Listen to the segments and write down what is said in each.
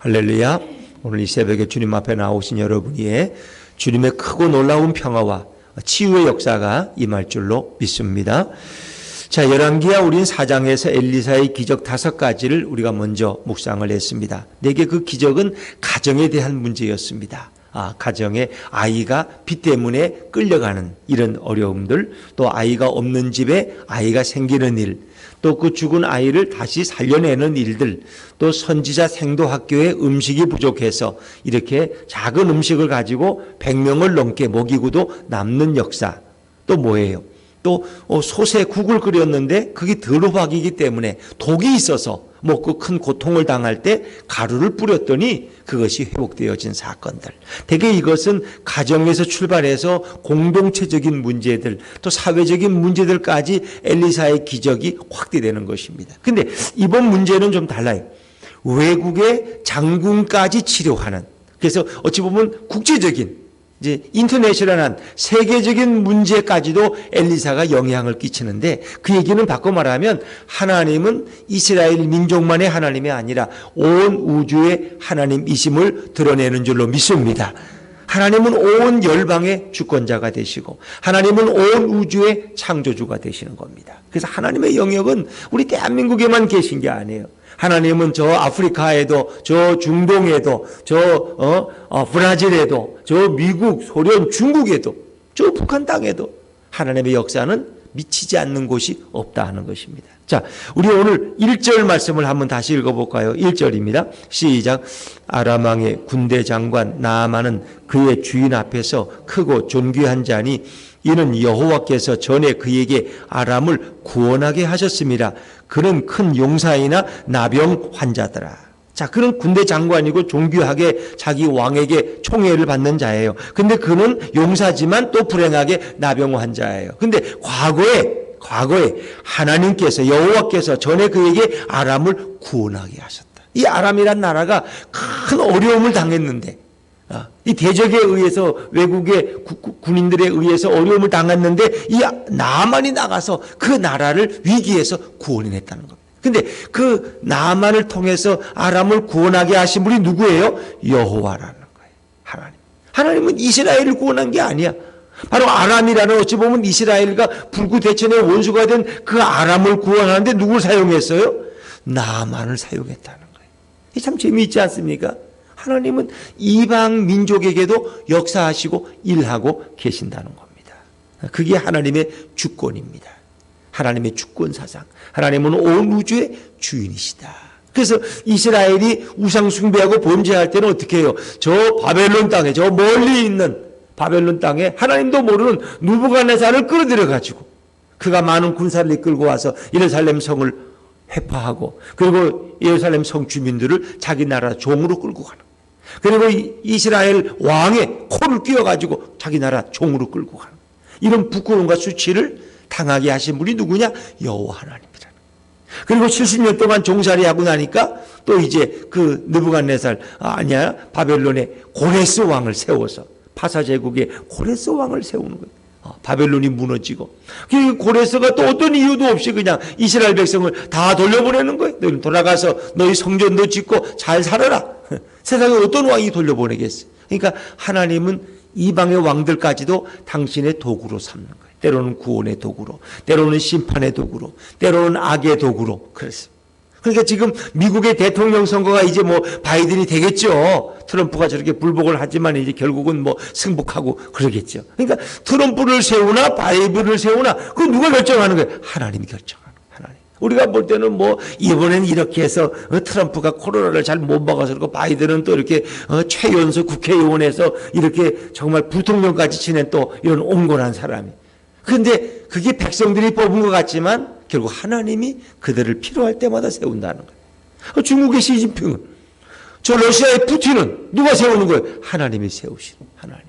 할렐루야. 오늘 이 새벽에 주님 앞에 나오신 여러분이 주님의 크고 놀라운 평화와 치유의 역사가 임할 줄로 믿습니다. 자, 열왕기하 우린 4장에서 엘리사의 기적 5가지를 우리가 먼저 묵상을 했습니다. 내게 그 기적은 가정에 대한 문제였습니다. 가정에 아이가 빚 때문에 끌려가는 이런 어려움들, 또 아이가 없는 집에 아이가 생기는 일, 또 그 죽은 아이를 다시 살려내는 일들, 또 선지자 생도학교에 음식이 부족해서 이렇게 작은 음식을 가지고 100명을 넘게 먹이고도 남는 역사. 또 뭐예요? 또 솥에 국을 끓였는데 그게 더러박이기 때문에 독이 있어서 먹고 큰 고통을 당할 때 가루를 뿌렸더니 그것이 회복되어진 사건들. 대개 이것은 가정에서 출발해서 공동체적인 문제들, 또 사회적인 문제들까지 엘리사의 기적이 확대되는 것입니다. 근데 이번 문제는 좀 달라요. 외국의 장군까지 치료하는, 그래서 어찌 보면 국제적인, 이제 인터내셔널한 세계적인 문제까지도 엘리사가 영향을 끼치는데, 그 얘기는 바꿔 말하면 하나님은 이스라엘 민족만의 하나님이 아니라 온 우주의 하나님이심을 드러내는 줄로 믿습니다. 하나님은 온 열방의 주권자가 되시고 하나님은 온 우주의 창조주가 되시는 겁니다. 그래서 하나님의 영역은 우리 대한민국에만 계신 게 아니에요. 하나님은 저 아프리카에도, 저 중동에도, 저 브라질에도, 저 미국, 소련, 중국에도, 저 북한 땅에도 하나님의 역사는 미치지 않는 곳이 없다 하는 것입니다. 자, 우리 오늘 1절 말씀을 한번 다시 읽어볼까요? 1절입니다. 시작. 아람 왕의 군대 장관 나아만은 그의 주인 앞에서 크고 존귀한 자니 이는 여호와께서 전에 그에게 아람을 구원하게 하셨습니다. 그는 큰 용사이나 나병 환자더라. 자, 그는 군대 장관이고 존귀하게 자기 왕에게 총애를 받는 자예요. 근데 그는 용사지만 또 불행하게 나병 환자예요. 근데 과거에 하나님께서, 여호와께서 전에 그에게 아람을 구원하게 하셨다. 이 아람이란 나라가 큰 어려움을 당했는데, 이 대적에 의해서, 외국의 군인들에 의해서 어려움을 당했는데 이 나아만이 나가서 그 나라를 위기에서 구원해냈다는 겁니다. 근데 그 나아만을 통해서 아람을 구원하게 하신 분이 누구예요? 여호와라는 거예요. 하나님. 하나님은 이스라엘을 구원한 게 아니야. 바로 아람이라는, 어찌 보면 이스라엘과 불구대천의 원수가 된 그 아람을 구원하는데 누굴 사용했어요? 나아만을 사용했다는 거예요. 이게 참 재미있지 않습니까? 하나님은 이방 민족에게도 역사하시고 일하고 계신다는 겁니다. 그게 하나님의 주권입니다. 하나님의 주권 사상. 하나님은 온 우주의 주인이시다. 그래서 이스라엘이 우상 숭배하고 범죄할 때는 어떻게 해요? 저 바벨론 땅에, 저 멀리 있는 바벨론 땅에 하나님도 모르는 느부갓네살을 끌어들여 가지고 그가 많은 군사를 이끌고 와서 예루살렘 성을 회파하고, 그리고 예루살렘 성 주민들을 자기 나라 종으로 끌고 가는, 그리고 이스라엘 왕의 코를 끼워가지고 자기 나라 종으로 끌고 가는, 이런 부끄러움과 수치를 당하게 하신 분이 누구냐? 여호와 하나님이라는. 그리고 70년 동안 종살이하고 나니까 또 이제 그 느부갓네살, 바벨론의 고레스 왕을 세워서, 파사 제국의 고레스 왕을 세우는 거예요. 바벨론이 무너지고, 그 고레스가 또 어떤 이유도 없이 그냥 이스라엘 백성을 다 돌려보내는 거예요. 너희 돌아가서 너희 성전도 짓고 잘 살아라. 세상에 어떤 왕이 돌려보내겠어요? 그러니까 하나님은 이방의 왕들까지도 당신의 도구로 삼는 거예요. 때로는 구원의 도구로, 때로는 심판의 도구로, 때로는 악의 도구로. 그랬어요. 그러니까 지금 미국의 대통령 선거가 이제 바이든이 되겠죠. 트럼프가 저렇게 불복을 하지만 이제 결국은 승복하고 그러겠죠. 그러니까 트럼프를 세우나 바이든을 세우나 그거 누가 결정하는 거예요? 하나님이 결정하는 거예요. 하나님. 우리가 볼 때는 이번엔 이렇게 해서 트럼프가 코로나를 잘 못 막아서 그렇고, 바이든은 또 이렇게 최연소 국회의원에서 이렇게 정말 부통령까지 지낸 또 이런 온건한 사람이. 그런데 그게 백성들이 뽑은 것 같지만 결국 하나님이 그들을 필요할 때마다 세운다는 거예요. 중국의 시진핑은, 저 러시아의 푸틴은 누가 세우는 거예요? 하나님이 세우시는, 하나님.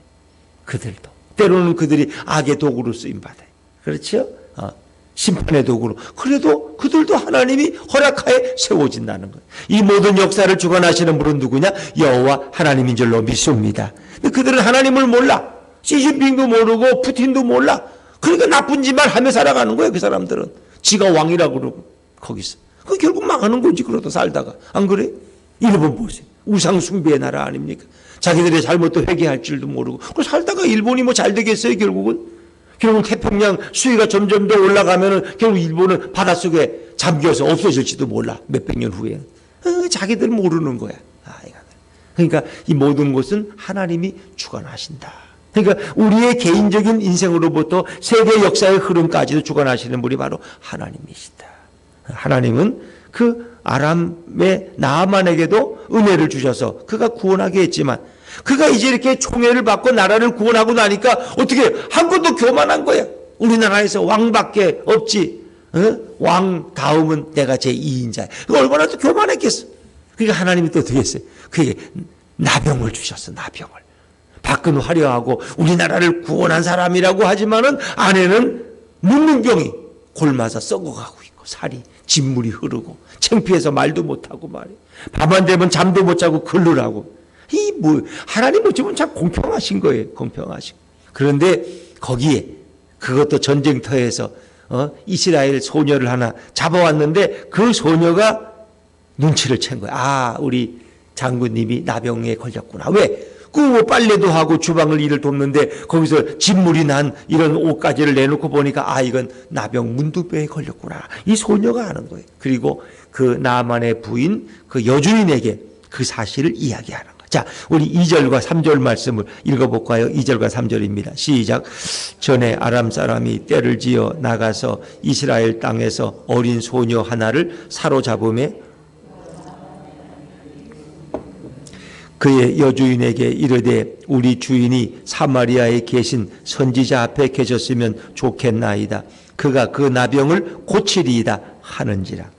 그들도 때로는 그들이 악의 도구로 쓰임받아요. 그렇죠? 심판의 도구로. 그래도 그들도 하나님이 허락하에 세워진다는 거예요. 이 모든 역사를 주관하시는 분은 누구냐? 여호와 하나님인 줄로 믿습니다. 근데 그들은 하나님을 몰라. 시진핑도 모르고 푸틴도 몰라. 그러니까 나쁜 짓만 하며 살아가는 거예요. 그 사람들은 지가 왕이라고 그러고 거기서. 그 결국 망하는 거지, 그러다 살다가. 안 그래? 여러분 보세요. 우상 숭배의 나라 아닙니까? 자기들의 잘못도 회개할 줄도 모르고. 그 살다가 일본이 뭐 잘 되겠어요, 결국은? 결국 태평양 수위가 점점 더 올라가면은 결국 일본은 바닷속에 잠겨서 없어질지도 몰라. 몇백 년 후에. 자기들 모르는 거야. 그러니까 이 모든 것은 하나님이 주관하신다. 그러니까 우리의 개인적인 인생으로부터 세계 역사의 흐름까지도 주관하시는 분이 바로 하나님이시다. 하나님은 그 아람의 나아만에게도 은혜를 주셔서 그가 구원하게 했지만 그가 이제 이렇게 총애를 받고 나라를 구원하고 나니까 어떻게 한 것도 교만한 거야. 우리나라에서 왕밖에 없지. 왕 다음은 내가 제2인자야. 얼마나 또 교만했겠어. 그러니까 하나님이 또 어떻게 했어요? 그에게 나병을 주셨어. 나병을. 밖은 화려하고 우리나라를 구원한 사람이라고 하지만은 안에는 문둥병이 골마서 썩어가고 있고 살이 진물이 흐르고 창피해서 말도 못하고 말이야. 밤만 되면 잠도 못 자고 글르라고. 이 뭐 하나님 어쩌면 참 공평하신 거예요. 공평하신. 그런데 거기에 그것도 전쟁터에서 이스라엘 소녀를 하나 잡아왔는데 그 소녀가 눈치를 챈 거야. 아, 우리 장군님이 나병에 걸렸구나. 왜? 그 빨래도 하고 주방을 일을 돕는데 거기서 진물이 난 이런 옷가지를 내놓고 보니까 아, 이건 나병 문둥병에 걸렸구나. 이 소녀가 아는 거예요. 그리고 그 나만의 부인 그 여주인에게 그 사실을 이야기하는 거예요. 자, 우리 2절과 3절 말씀을 읽어볼까요? 2절과 3절입니다. 시작. 전에 아람 사람이 떼를 지어 나가서 이스라엘 땅에서 어린 소녀 하나를 사로잡음에 그의 여주인에게 이르되 우리 주인이 사마리아에 계신 선지자 앞에 계셨으면 좋겠나이다. 그가 그 나병을 고치리이다 하는지라.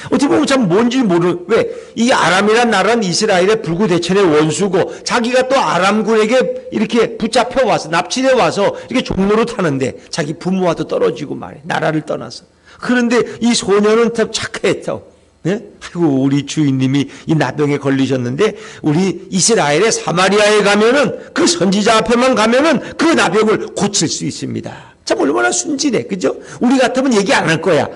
어떻게 보면 참 뭔지 모르는, 왜? 이 아람이란 나라는 이스라엘의 불구대천의 원수고 자기가 또 아람군에게 이렇게 붙잡혀 와서 납치돼 와서 이렇게 종로로 타는데 자기 부모와도 떨어지고 말해. 나라를 떠나서. 그런데 이 소녀는 참 착했죠. 네? 아이고, 우리 주인님이 이 나병에 걸리셨는데 우리 이스라엘의 사마리아에 가면은 그 선지자 앞에만 가면은 그 나병을 고칠 수 있습니다. 참 얼마나 순진해. 그죠? 우리 같으면 얘기 안 할 거야.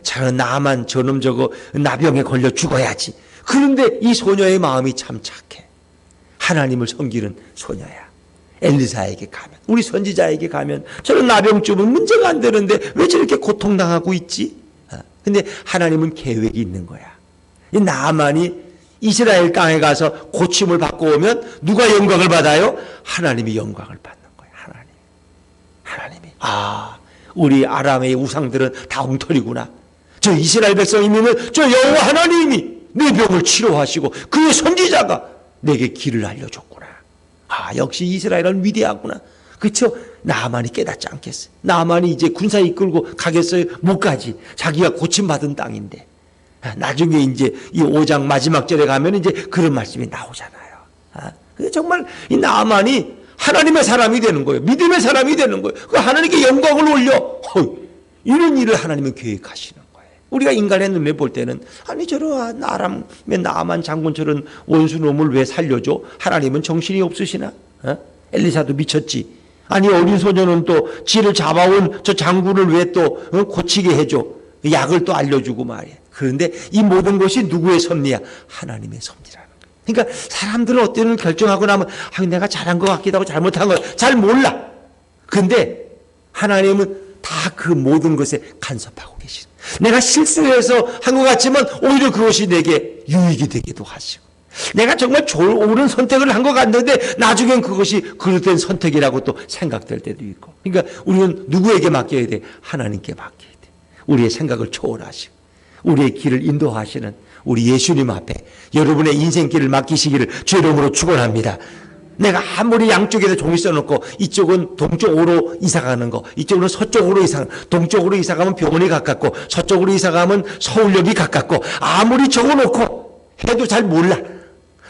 저는 나만 저놈 저거 나병에 걸려 죽어야지. 그런데 이 소녀의 마음이 참 착해. 하나님을 섬기는 소녀야. 엘리사에게 가면, 우리 선지자에게 가면 저런 나병쯤은 문제가 안 되는데 왜 저렇게 고통당하고 있지? 근데 하나님은 계획이 있는 거야. 이 나만이 이스라엘 땅에 가서 고침을 받고 오면 누가 영광을 받아요? 하나님이 영광을 받는 거야. 하나님이. 아, 우리 아람의 우상들은 다 엉터리구나. 저 이스라엘 백성이면 저 여호와 하나님이 내 병을 치료하시고 그의 선지자가 내게 길을 알려줬구나. 아, 역시 이스라엘은 위대하구나. 그렇죠? 나만이 깨닫지 않겠어요. 나만이 이제 군사 이끌고 가겠어요? 못 가지. 자기가 고침받은 땅인데. 나중에 이제 이 5장 마지막 절에 가면 이제 그런 말씀이 나오잖아요. 정말 이 나만이 하나님의 사람이 되는 거예요. 믿음의 사람이 되는 거예요. 그 하나님께 영광을 올려. 이런 일을 하나님은 계획하시는 거예요. 우리가 인간의 눈에 볼 때는 아니 저런 아람의 나만 장군 저런 원수놈을 왜 살려줘? 하나님은 정신이 없으시나? 엘리사도 미쳤지. 아니 어린 소녀는 또 지를 잡아온 저 장군을 왜 또 고치게 해줘? 약을 또 알려주고 말이야. 그런데 이 모든 것이 누구의 섭리야? 하나님의 섭리라는 거야. 그러니까 사람들은 어때는 결정하고 나면 내가 잘한 것 같기도 하고 잘못한 거 잘 몰라. 근데 하나님은 다 그 모든 것에 간섭하고 계시는. 내가 실수해서 한 것 같지만 오히려 그것이 내게 유익이 되기도 하시고, 내가 정말 옳은 선택을 한 것 같는데 나중엔 그것이 그릇된 선택이라고 또 생각될 때도 있고. 그러니까 우리는 누구에게 맡겨야 돼? 하나님께 맡겨야 돼. 우리의 생각을 초월하시고 우리의 길을 인도하시는 우리 예수님 앞에 여러분의 인생길을 맡기시기를 주의 이름으로 축원합니다. 내가 아무리 양쪽에다 종이 써놓고 이쪽은 동쪽으로 이사가는 거, 이쪽은 서쪽으로 동쪽으로 이사가면 병원이 가깝고 서쪽으로 이사가면 서울역이 가깝고 아무리 적어놓고 해도 잘 몰라.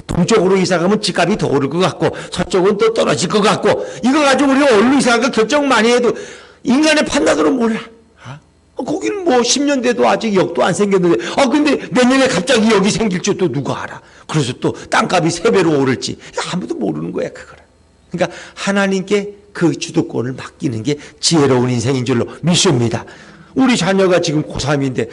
동쪽으로 이사가면 집값이 더 오를 것 같고 서쪽은 또 떨어질 것 같고, 이거 가지고 우리가 어디로 이사갈까 결정 많이 해도 인간의 판단으로 몰라. 거기는 뭐 10년 돼도 아직 역도 안 생겼는데 근데 내년에 갑자기 역이 생길 줄 또 누가 알아. 그래서 또 땅값이 3배로 오를지 아무도 모르는 거야 그거를. 그러니까 하나님께 그 주도권을 맡기는 게 지혜로운 인생인 줄로 믿습니다. 우리 자녀가 지금 고3인데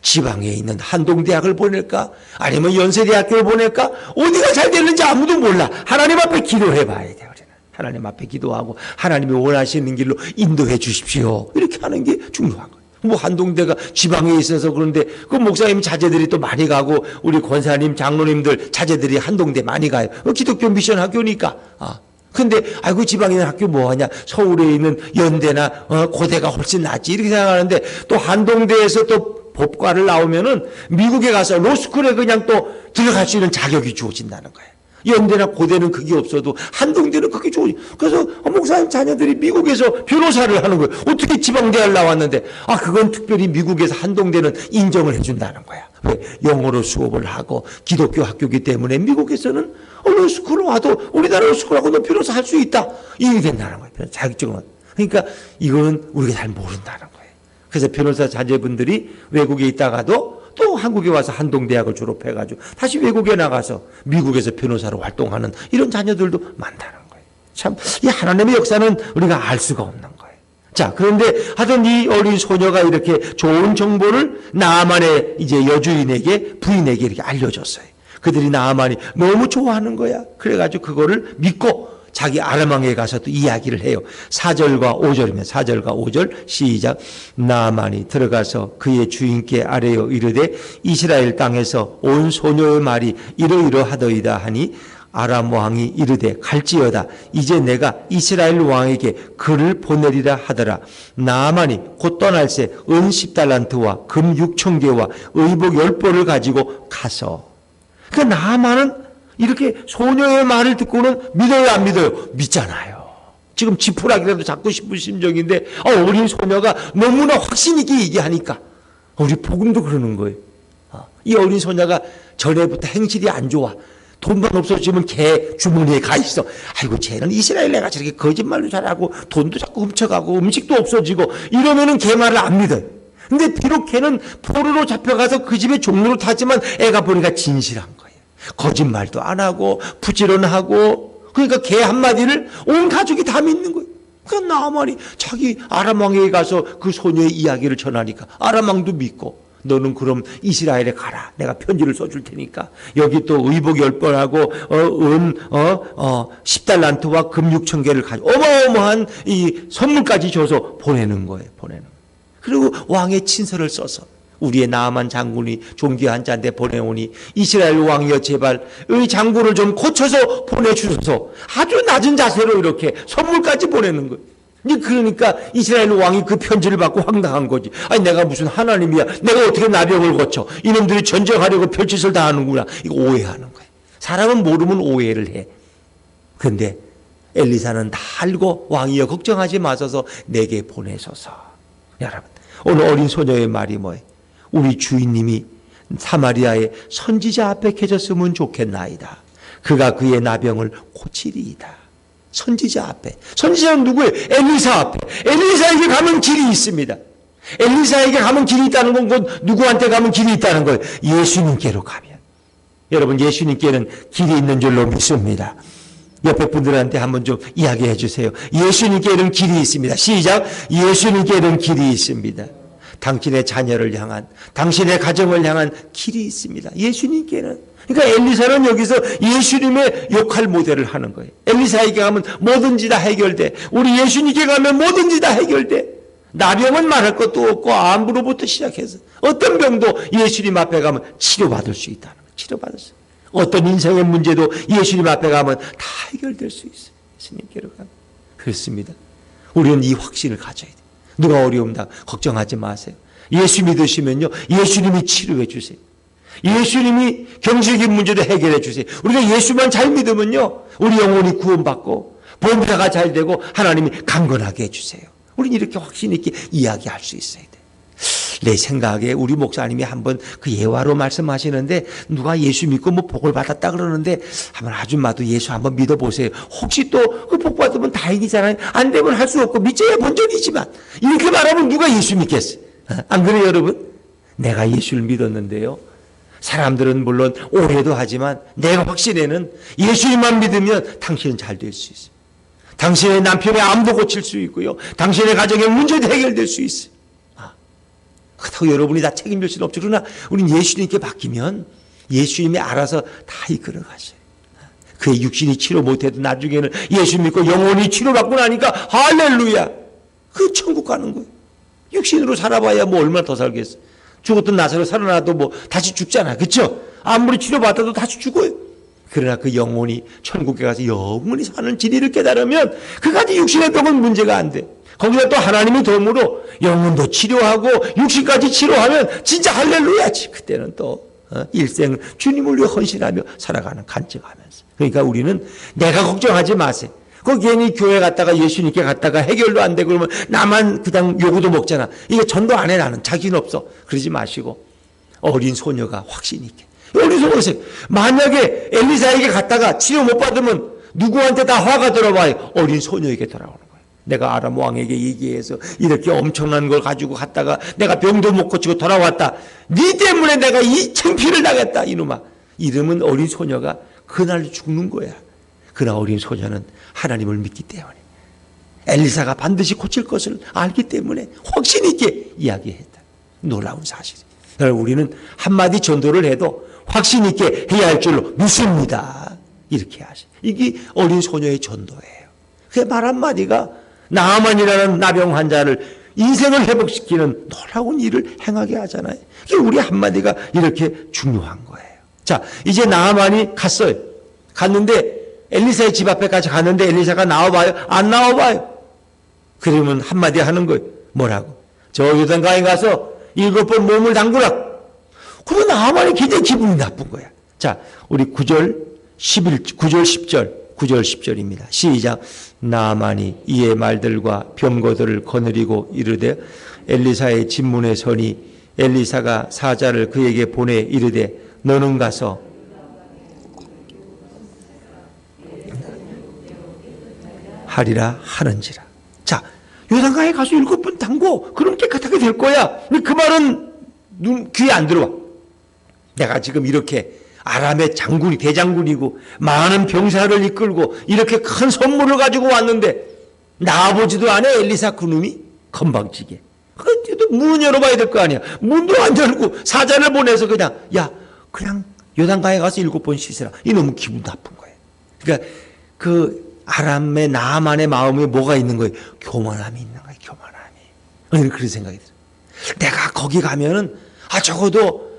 지방에 있는 한동대학을 보낼까? 아니면 연세대학교를 보낼까? 어디가 잘 되는지 아무도 몰라. 하나님 앞에 기도해 봐야 돼요. 우리는. 하나님 앞에 기도하고 하나님이 원하시는 길로 인도해 주십시오. 이렇게 하는 게 중요한 거예요. 뭐 한동대가 지방에 있어서 그런데 그 목사님 자제들이 또 많이 가고 우리 권사님 장로님들 자제들이 한동대 많이 가요. 기독교 미션 학교니까. 근데 아이고 지방에 있는 학교 뭐하냐, 서울에 있는 연대나 고대가 훨씬 낫지 이렇게 생각하는데, 또 한동대에서 또 법과를 나오면은 미국에 가서 로스쿨에 그냥 또 들어갈 수 있는 자격이 주어진다는 거예요. 연대나 고대는 그게 없어도 한동대는 그게 좋으니. 그래서 목사님 자녀들이 미국에서 변호사를 하는 거예요. 어떻게 지방대학을 나왔는데, 그건 특별히 미국에서 한동대는 인정을 해준다는 거야. 왜? 영어로 수업을 하고 기독교 학교이기 때문에 미국에서는 로스쿨을 와도 우리나라 로스쿨하고도 변호사 할 수 있다. 이게 된다는 거예요. 자격증은. 그러니까 이거는 우리가 잘 모른다는 거예요. 그래서 변호사 자제분들이 외국에 있다가도 또 한국에 와서 한동대학을 졸업해가지고 다시 외국에 나가서 미국에서 변호사로 활동하는 이런 자녀들도 많다는 거예요. 참, 이 하나님의 역사는 우리가 알 수가 없는 거예요. 자, 그런데 하여튼 이 어린 소녀가 이렇게 좋은 정보를 나아만의 이제 여주인에게, 부인에게 이렇게 알려줬어요. 그들이 나아만이 너무 좋아하는 거야. 그래가지고 그거를 믿고 자기 아람왕에 가서 또 이야기를 해요. 4절과 5절이면 4절과 5절 시작. 나아만이 들어가서 그의 주인께 아뢰어 이르되 이스라엘 땅에서 온 소녀의 말이 이러이러하더이다 하니 아람 왕이 이르되 갈지어다. 이제 내가 이스라엘 왕에게 글을 보내리라 하더라. 나아만이 곧 떠날새 은 10달란트와 금 6,000개와 의복 10벌을 가지고 가서. 그 나아만은 이렇게 소녀의 말을 듣고는 믿어요, 안 믿어요? 믿잖아요. 지금 지푸라기라도 잡고 싶은 심정인데 어린 소녀가 너무나 확신 있게 얘기하니까 우리 복음도 그러는 거예요. 이 어린 소녀가 전에부터 행실이 안 좋아. 돈만 없어지면 개 주머니에 가 있어. 아이고 쟤는 이스라엘 애가 저렇게 거짓말도 잘하고 돈도 자꾸 훔쳐가고 음식도 없어지고 이러면은 개 말을 안 믿어요. 근데 비록 걔는 포로로 잡혀가서 그 집에 종로를 타지만 애가 보니까 진실한 거예요. 거짓말도 안 하고 부지런하고. 그러니까 개 한마디를 온 가족이 다 믿는 거예요. 그러니까 나아만이 자기 아람 왕에게 가서 그 소녀의 이야기를 전하니까 아람 왕도 믿고 너는 그럼 이스라엘에 가라. 내가 편지를 써줄 테니까. 여기 또 의복 10벌하고 은 10달란트와 금 6,000개를 가지고 어마어마한 이 선물까지 줘서 보내는 거예요. 보내는. 그리고 왕의 친서를 써서 우리의 나아만 장군이 존귀한 자인데 보내오니 이스라엘 왕이여 제발 이 장군을 좀 고쳐서 보내주소서. 아주 낮은 자세로 이렇게 선물까지 보내는 거예요. 그러니까 이스라엘 왕이 그 편지를 받고 황당한 거지. 아니 내가 무슨 하나님이야. 내가 어떻게 나병을 거쳐. 이놈들이 전쟁하려고 별짓을 다 하는구나. 이거 오해하는 거예요. 사람은 모르면 오해를 해. 그런데 엘리사는 다 알고 왕이여 걱정하지 마소서 내게 보내소서. 여러분 오늘 어린 소녀의 말이 뭐예요? 우리 주인님이 사마리아의 선지자 앞에 계셨으면 좋겠나이다. 그가 그의 나병을 고치리이다. 선지자 앞에. 선지자는 누구예요? 엘리사 앞에. 엘리사에게 가면 길이 있습니다. 엘리사에게 가면 길이 있다는 건 곧 누구한테 가면 길이 있다는 거예요. 예수님께로 가면. 여러분 예수님께는 길이 있는 줄로 믿습니다. 옆에 분들한테 한번 좀 이야기해 주세요. 예수님께는 길이 있습니다. 시작. 예수님께는 길이 있습니다. 당신의 자녀를 향한, 당신의 가정을 향한 길이 있습니다. 예수님께는. 그러니까 엘리사는 여기서 예수님의 역할 모델을 하는 거예요. 엘리사에게 가면 뭐든지 다 해결돼. 우리 예수님께 가면 뭐든지 다 해결돼. 나병은 말할 것도 없고 암으로부터 시작해서 어떤 병도 예수님 앞에 가면 치료받을 수 있다는 거예요. 치료받을 수. 어떤 인생의 문제도 예수님 앞에 가면 다 해결될 수 있어요. 예수님께로 가면. 그렇습니다. 우리는 이 확신을 가져야 돼요. 누가 어려움 당 걱정하지 마세요. 예수 믿으시면요. 예수님이 치료해 주세요. 예수님이 경제적인 문제도 해결해 주세요. 우리가 예수만 잘 믿으면요. 우리 영혼이 구원받고 범사가 잘 되고 하나님이 강건하게 해주세요. 우리는 이렇게 확신 있게 이야기할 수 있어야 돼요. 내 생각에 우리 목사님이 한번 그 예화로 말씀하시는데 누가 예수 믿고 뭐 복을 받았다 그러는데 한번 아줌마도 예수 한번 믿어보세요. 혹시 또 그 복 받으면 다행이잖아요. 안 되면 할 수 없고 믿자야 본전이지만 이렇게 말하면 누가 예수 믿겠어요? 안 그래요 여러분? 내가 예수를 믿었는데요. 사람들은 물론 오해도 하지만 내가 확신에는 예수님만 믿으면 당신은 잘 될 수 있어요. 당신의 남편의 암도 고칠 수 있고요. 당신의 가정의 문제도 해결될 수 있어요. 그렇다고 여러분이 다 책임질 수는 없죠. 그러나 우리는 예수님께 맡기면 예수님이 알아서 다 이끌어 가셔요. 그의 육신이 치료 못해도 나중에는 예수 믿고 영혼이 치료받고 나니까 할렐루야. 그 천국 가는 거예요. 육신으로 살아봐야 뭐 얼마나 더 살겠어. 죽었던 나사로 살아나도 뭐 다시 죽잖아. 그렇죠? 아무리 치료받아도 다시 죽어요. 그러나 그 영혼이 천국에 가서 영원히 사는 진리를 깨달으면 그까지 육신의 병은 문제가 안 돼. 거기다 또 하나님의 도움으로 영혼도 치료하고 육신까지 치료하면 진짜 할렐루야지. 그때는 또 일생 주님을 위해 헌신하며 살아가는 간증하면서. 그러니까 우리는 내가 걱정하지 마세요. 그 괜히 교회 갔다가 예수님께 갔다가 해결도 안 되고 그러면 나만 그냥 요구도 먹잖아. 이게 전도 안 해 나는. 자기는 없어. 그러지 마시고 어린 소녀가 확신 있게. 어린 소녀가 만약에 엘리사에게 갔다가 치료 못 받으면 누구한테 다 화가 들어와요. 어린 소녀에게 돌아오는 거예요. 내가 아람 왕에게 얘기해서 이렇게 엄청난 걸 가지고 갔다가 내가 병도 못 고치고 돌아왔다. 네 때문에 내가 이 창피를 당했다. 이놈아. 이러면 어린 소녀가 그날 죽는 거야. 그러나 어린 소녀는 하나님을 믿기 때문에 엘리사가 반드시 고칠 것을 알기 때문에 확신 있게 이야기했다. 놀라운 사실이에요. 그래서 우리는 한마디 전도를 해도 확신 있게 해야 할 줄로 믿습니다. 이렇게 하시. 이게 어린 소녀의 전도예요. 그 말 한마디가 나아만이라는 나병 환자를 인생을 회복시키는 놀라운 일을 행하게 하잖아요. 이게 우리 한마디가 이렇게 중요한 거예요. 자, 이제 나아만이 갔어요. 갔는데 엘리사의 집 앞에까지 갔는데 엘리사가 나와봐요? 안 나와봐요. 그러면 한마디 하는 거예요. 뭐라고? 저 요단강에 가서 7번 몸을 담그라. 그러면 나아만이 굉장히 기분이 나쁜 거야. 자, 우리 9절 10절입니다. 시작. 나아만이 이의 말들과 병거들을 거느리고 이르되 엘리사의 집문에 서니 엘리사가 사자를 그에게 보내 이르되 너는 가서 하리라 하는지라. 자, 요단강에 가서 7번 담고 그럼 깨끗하게 될 거야. 근데 그 말은 귀에 안 들어와. 내가 지금 이렇게 아람의 장군이 대장군이고 많은 병사를 이끌고 이렇게 큰 선물을 가지고 왔는데 나아보지도 않아. 엘리사 그놈이 건방지게. 그래도 문 열어봐야 될 거 아니야. 문도 안 열고 사자를 보내서 그냥 그냥 요단강에 가서 7번 씻으라. 이놈은 기분 나쁜 거예요. 그러니까 그 아람의 나아만의 마음에 뭐가 있는 거예요? 교만함이 있는 거예요. 교만함이. 그런 생각이 들어요. 내가 거기 가면은 적어도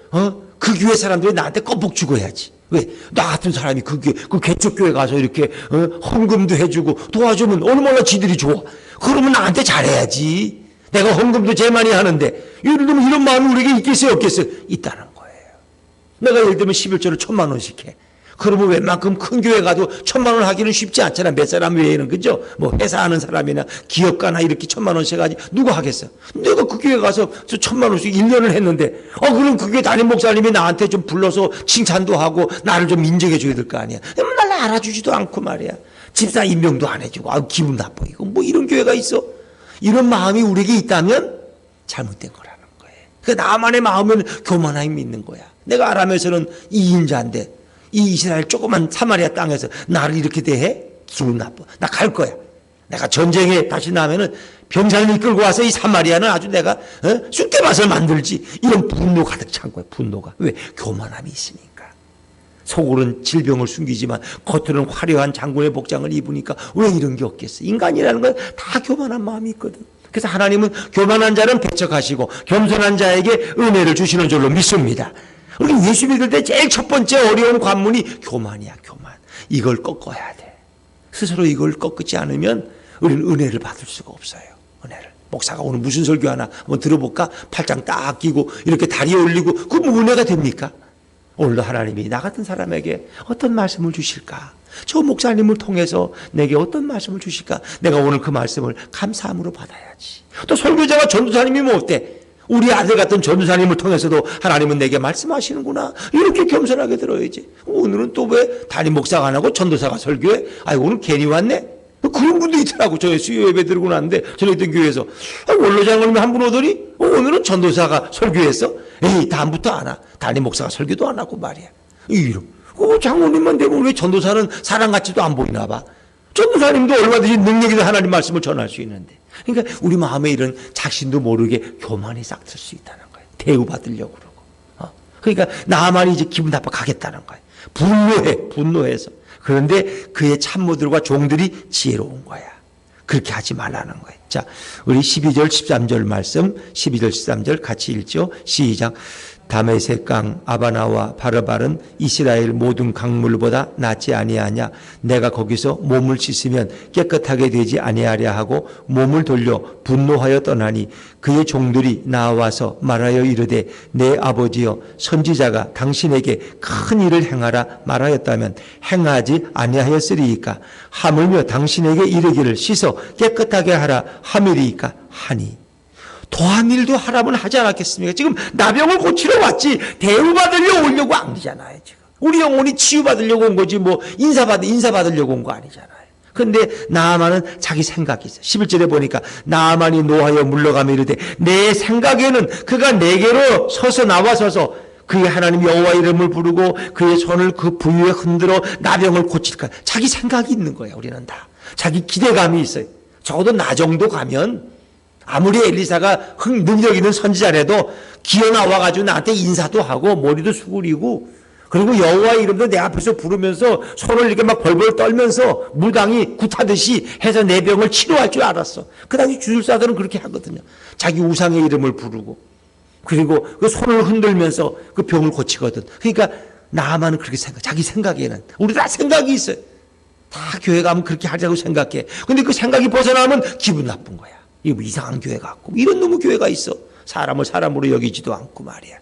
그 교회 사람들이 나한테 껌뻑 죽어야지. 왜? 나 같은 사람이 그 교회, 그 개척 교회 가서 이렇게 헌금도 해주고 도와주면 얼마나 지들이 좋아. 그러면 나한테 잘해야지. 내가 헌금도 제일 많이 하는데 이런 마음이 우리에게 있겠어요, 없겠어요? 있다는 거예요. 내가 예를 들면 11조를 1,000,000원씩 해. 그러면 웬만큼 큰 교회 가도 1,000,000원 하기는 쉽지 않잖아. 몇 사람 외에는. 그죠? 뭐 회사하는 사람이나 기업가나 이렇게 1,000,000원씩 하지. 누가 하겠어? 내가 그 교회 가서 1,000,000원씩 1년을 했는데 그럼 그 교회 담임 목사님이 나한테 좀 불러서 칭찬도 하고 나를 좀 인정해 줘야 될 거 아니야. 날 알아주지도 않고 말이야. 집사 임명도 안 해주고 기분 나빠. 이거 뭐 이런 교회가 있어? 이런 마음이 우리에게 있다면 잘못된 거라는 거예요. 그러니까 나만의 마음에는 교만함이 있는 거야. 내가 아람에서는 2인자인데 이 이스라엘 조그만 사마리아 땅에서 나를 이렇게 대해? 기분 나빠. 나 갈 거야. 내가 전쟁에 다시 나면은 병사를 이끌고 와서 이 사마리아는 아주 내가 쑥대밭을 만들지. 이런 분노 가득 찬 거야. 분노가. 왜? 교만함이 있으니까. 속으로는 질병을 숨기지만 겉으로는 화려한 장군의 복장을 입으니까 왜 이런 게 없겠어. 인간이라는 건 다 교만한 마음이 있거든. 그래서 하나님은 교만한 자는 배척하시고 겸손한 자에게 은혜를 주시는 줄로 믿습니다. 우리 예수 믿을 때 제일 첫 번째 어려운 관문이 교만이야. 교만. 이걸 꺾어야 돼. 스스로 이걸 꺾지 않으면 우리는 은혜를 받을 수가 없어요. 은혜를. 목사가 오늘 무슨 설교 하나 한번 들어볼까? 팔짱 딱 끼고 이렇게 다리 올리고 그럼 은혜가 됩니까? 오늘도 하나님이 나 같은 사람에게 어떤 말씀을 주실까? 저 목사님을 통해서 내게 어떤 말씀을 주실까? 내가 오늘 그 말씀을 감사함으로 받아야지. 또 설교자가 전도사님이면 어때? 우리 아들 같은 전도사님을 통해서도 하나님은 내게 말씀하시는구나. 이렇게 겸손하게 들어야지. 오늘은 또 왜 담임 목사가 안 하고 전도사가 설교해? 오늘 괜히 왔네? 그런 분도 있더라고. 저 수요 예배 들고 났는데 전에 있던 교회에서 원로장님이 한 분 오더니 오늘은 전도사가 설교했어? 에이, 다음부터 안 와. 담임 목사가 설교도 안 하고 말이야. 이런. 장로님만 되면 왜 전도사는 사람같이도 안 보이나 봐. 전도사님도 얼마든지 능력이 있는 하나님 말씀을 전할 수 있는데. 그러니까 우리 마음에 이런 자신도 모르게 교만이 싹 틀 수 있다는 거예요. 대우받으려고 그러고. 그러니까 나아만이 이제 기분 나빠 가겠다는 거예요. 분노해서. 그런데 그의 참모들과 종들이 지혜로운 거야. 그렇게 하지 말라는 거예요. 자, 우리 12절 13절 말씀, 12절 13절 같이 읽죠. 시작. 다메섹 강 아바나와 바르발은 이스라엘 모든 강물보다 낫지 아니하냐. 내가 거기서 몸을 씻으면 깨끗하게 되지 아니하랴 하고 몸을 돌려 분노하여 떠나니 그의 종들이 나와서 말하여 이르되 내 아버지여 선지자가 당신에게 큰 일을 행하라 말하였다면 행하지 아니하였으리이까. 하물며 당신에게 이르기를 씻어 깨끗하게 하라 하밀이이까 하니. 더한 일도 하라면 하지 않았겠습니까? 지금 나병을 고치러 왔지 대우받으려 오려고 아니잖아요. 지금 우리 영혼이 치유받으려고 온 거지 뭐 인사받으려고 온 거 아니잖아요. 그런데 나아만은 자기 생각이 있어요. 11절에 보니까 나아만이 노하여 물러가며 이르되 내 생각에는 그가 내게로 나와서서 그의 하나님 여호와 이름을 부르고 그의 손을 그 부위에 흔들어 나병을 고칠까. 자기 생각이 있는 거예요. 우리는 다 자기 기대감이 있어요. 적어도 나 정도 가면 아무리 엘리사가 능력 있는 선지자라도 기어 나와가지고 나한테 인사도 하고 머리도 수그리고 그리고 여호와 이름도 내 앞에서 부르면서 손을 이렇게 막 벌벌 떨면서 무당이 굿하듯이 해서 내 병을 치료할 줄 알았어. 그 당시 주술사들은 그렇게 하거든요. 자기 우상의 이름을 부르고 그리고 그 손을 흔들면서 그 병을 고치거든. 그러니까 나아만은 그렇게 자기 생각에는 우리 다 생각이 있어요. 다 교회 가면 그렇게 하자고 생각해. 근데 그 생각이 벗어나면 기분 나쁜 거야. 이거 뭐 이상한 교회 같고 이런 놈의 교회가 있어. 사람을 사람으로 여기지도 않고 말이야.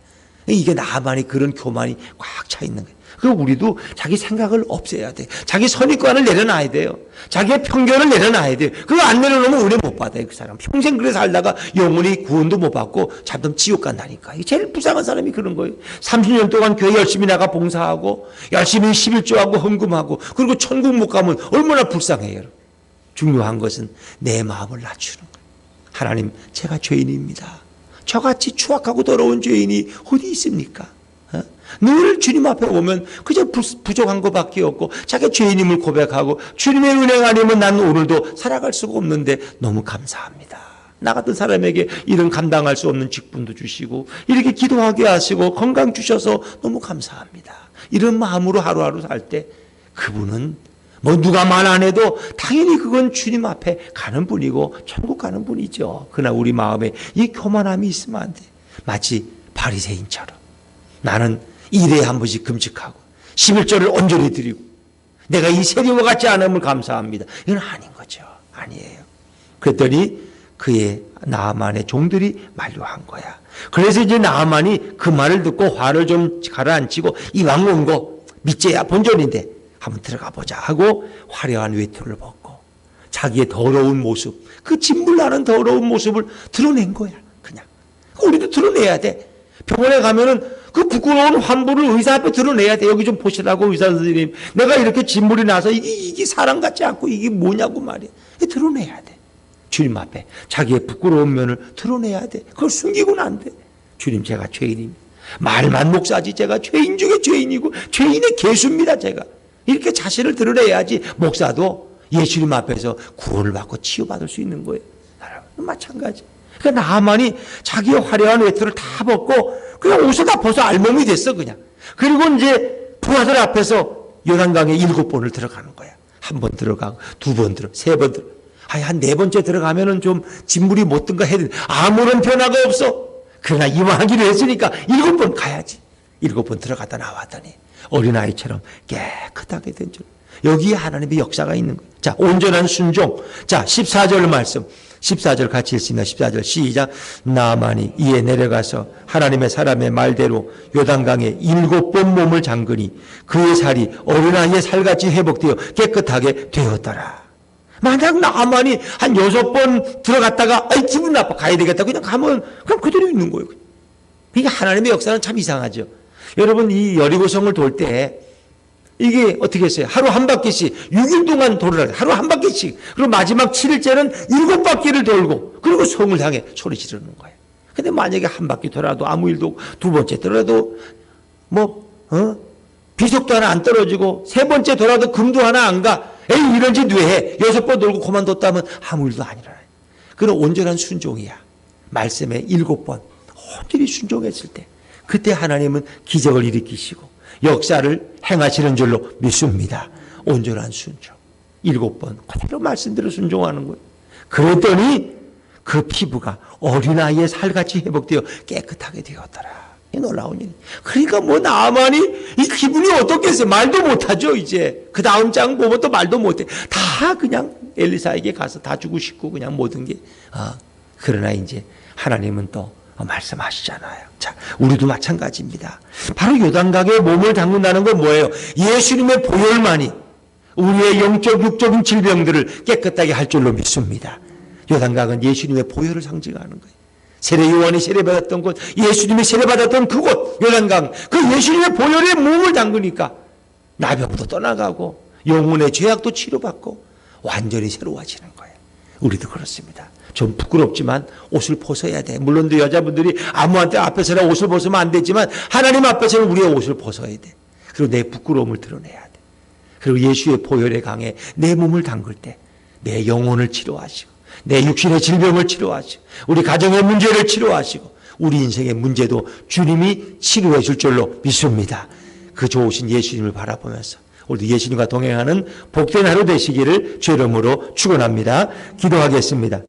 이게 나만이 그런 교만이 꽉 차 있는 거예요. 그리고 우리도 자기 생각을 없애야 돼. 자기 선입관을 내려놔야 돼요. 자기의 편견을 내려놔야 돼요. 그거 안 내려놓으면 은혜 못 받아요. 그 사람 평생 그래 살다가 영원히 구원도 못 받고 잠든 지옥 간다니까. 이게 제일 불쌍한 사람이 그런 거예요. 30년 동안 교회 열심히 나가 봉사하고 열심히 11조하고 헌금하고 그리고 천국 못 가면 얼마나 불쌍해요. 중요한 것은 내 마음을 낮추는 거예요. 하나님, 제가 죄인입니다. 저같이 추악하고 더러운 죄인이 어디 있습니까? 늘 주님 앞에 오면 그저 부족한 것밖에 없고 자기 죄인임을 고백하고 주님의 은혜가 아니면 나는 오늘도 살아갈 수가 없는데 너무 감사합니다. 나 같은 사람에게 이런 감당할 수 없는 직분도 주시고 이렇게 기도하게 하시고 건강 주셔서 너무 감사합니다. 이런 마음으로 하루하루 살 때 그분은 뭐 누가 말 안 해도 당연히 그건 주님 앞에 가는 분이고 천국 가는 분이죠. 그러나 우리 마음에 이 교만함이 있으면 안 돼. 마치 바리새인처럼 나는 일에 한 번씩 금식하고 11조를 온전히 드리고 내가 이 세리와 같지 않음을 감사합니다. 이건 아닌 거죠. 아니에요. 그랬더니 그의 나아만의 종들이 만류한 거야. 그래서 이제 나아만이 그 말을 듣고 화를 좀 가라앉히고 이왕 온 거 밑째야 본전인데 한번 들어가 보자 하고 화려한 외투를 벗고 자기의 더러운 모습, 그 진물나는 더러운 모습을 드러낸 거야. 그냥 우리도 드러내야 돼. 병원에 가면은 그 부끄러운 환부를 의사 앞에 드러내야 돼. 여기 좀 보시라고 의사 선생님. 내가 이렇게 진물이 나서 이게 사람 같지 않고 이게 뭐냐고 말이야. 드러내야 돼. 주님 앞에 자기의 부끄러운 면을 드러내야 돼. 그걸 숨기고는 안 돼. 주님, 제가 죄인입니다. 말만 목사지 제가 죄인 중에 죄인이고 죄인의 개수입니다. 제가 이렇게 자신을 드러내야지 목사도 예수님 앞에서 구원을 받고 치유받을 수 있는 거예요. 마찬가지. 그러니까 나아만이 자기의 화려한 외투를 다 벗고 그냥 옷을 다 벗어 알몸이 됐어 그냥. 그리고 이제 부하들 앞에서 요단강에 7번을 들어가는 거야. 한 번 들어가고 2번 들어, 3번 들어. 한 4번째 들어가면은 좀 진물이 못 든가 해야 돼. 아무런 변화가 없어. 그러나 이왕하기로 했으니까 7번 가야지. 7번 들어갔다 나왔더니 어린아이처럼 깨끗하게 된 줄. 여기에 하나님의 역사가 있는 거예요. 자, 온전한 순종. 자, 14절 말씀. 14절 같이 읽습니다. 14절 시작. 나아만이 이에 내려가서 하나님의 사람의 말대로 요단강에 7번 몸을 잠그니 그의 살이 어린아이의 살같이 회복되어 깨끗하게 되었더라. 만약 나아만이 한 6번 들어갔다가 기분 나빠 가야 되겠다 그냥 가면 그냥 그대로 있는 거예요. 이게 하나님의 역사는 참 이상하죠. 여러분, 이 여리고성을 돌 때 이게 어떻게 했어요? 하루 한 바퀴씩 6일 동안 돌으라. 하루 한 바퀴씩. 그리고 마지막 7일째는 7바퀴를 돌고 그리고 성을 향해 소리 지르는 거예요. 근데 만약에 한 바퀴 돌아도 아무 일도 없고 2번째 돌아도 비석도 하나 안 떨어지고 3번째 돌아도 금도 하나 안 가. 에이, 이런 짓 왜 해? 6번 돌고 그만뒀다면 아무 일도 안 일어나요. 그건 온전한 순종이야. 말씀에 7번 온전히 순종했을 때 그때 하나님은 기적을 일으키시고 역사를 행하시는 줄로 믿습니다. 온전한 순종. 7번 그대로 말씀대로 순종하는 거예요. 그랬더니 그 피부가 어린아이의 살같이 회복되어 깨끗하게 되었더라. 놀라운 일. 그러니까 뭐 나만이 이 기분이 어떻겠어요? 말도 못하죠. 이제 그 다음 장 보면 또 말도 못해. 다 그냥 엘리사에게 가서 다 주고 싶고 그냥 모든 게. 그러나 이제 하나님은 또 말씀하시잖아요. 자, 우리도 마찬가지입니다. 바로 요단강에 몸을 담근다는 건 뭐예요? 예수님의 보혈만이 우리의 영적, 육적인 질병들을 깨끗하게 할 줄로 믿습니다. 요단강은 예수님의 보혈을 상징하는 거예요. 세례 요한이 세례받았던 곳, 예수님이 세례받았던 그곳, 요단강, 그 예수님의 보혈에 몸을 담그니까 나병도 떠나가고 영혼의 죄악도 치료받고 완전히 새로워지는 거예요. 우리도 그렇습니다. 좀 부끄럽지만 옷을 벗어야 돼. 물론 여자분들이 아무한테 앞에서는 옷을 벗으면 안 되지만 하나님 앞에서는 우리의 옷을 벗어야 돼. 그리고 내 부끄러움을 드러내야 돼. 그리고 예수의 보혈의 강에 내 몸을 담글 때 내 영혼을 치료하시고 내 육신의 질병을 치료하시고 우리 가정의 문제를 치료하시고 우리 인생의 문제도 주님이 치료해 줄 줄로 믿습니다. 그 좋으신 예수님을 바라보면서 우리도 예수님과 동행하는 복된 하루 되시기를 주의 이름으로 축원합니다. 기도하겠습니다.